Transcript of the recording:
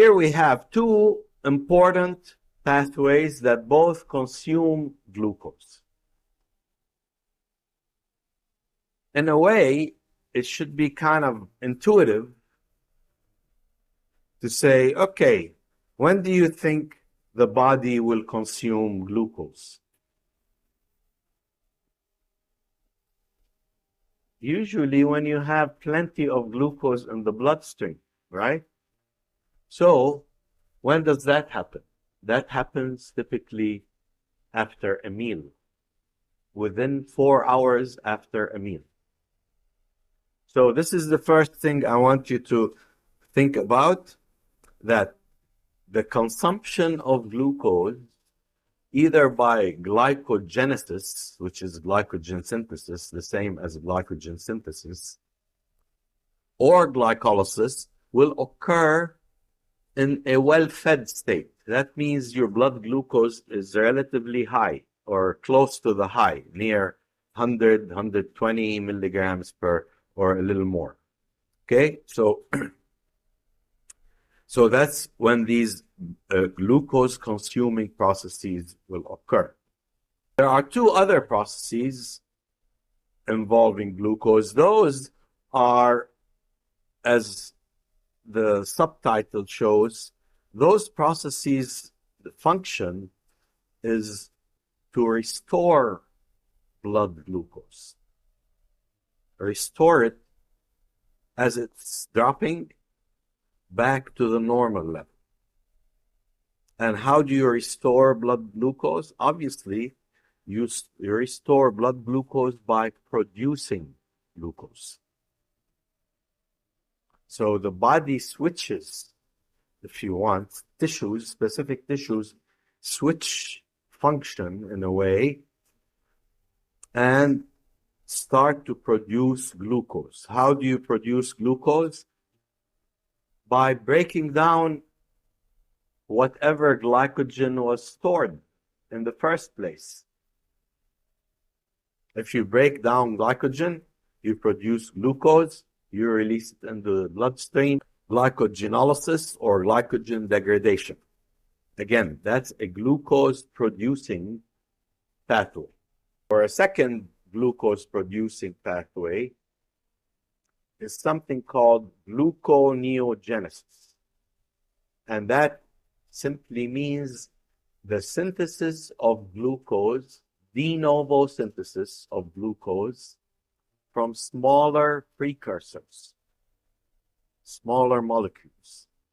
here we have two important pathways that both consume glucose. In a way, it should be kind of intuitive to say, okay, when do you think the body will consume glucose? Usually when you have plenty of glucose in the bloodstream, right? So when does that happen? That happens typically after a meal, within 4 hours after a meal. So this is the first thing I want you to think about, that the consumption of glucose, either by glycogenesis, which is glycogen synthesis, the same as glycogen synthesis, or glycolysis, will occur in a well-fed state. That means your blood glucose is relatively high or close to the high, near 100, 120 milligrams per, or a little more. Okay, so so that's when these glucose consuming processes will occur. There are two other processes involving glucose. Those are, as the subtitle shows, those processes, the function is to restore blood glucose. Restore it as it's dropping back to the normal level. And how do you restore blood glucose? Obviously, you restore blood glucose by producing glucose. So the body switches, if you want, tissues, specific tissues, switch function in a way and start to produce glucose. How do you produce glucose? By breaking down whatever glycogen was stored in the first place. If you break down glycogen, you produce glucose, you release it into the bloodstream, glycogenolysis or glycogen degradation. Again, that's a glucose-producing pathway. Or a second glucose-producing pathway is something called gluconeogenesis. And that simply means the synthesis of glucose, de novo synthesis of glucose from smaller precursors, smaller molecules.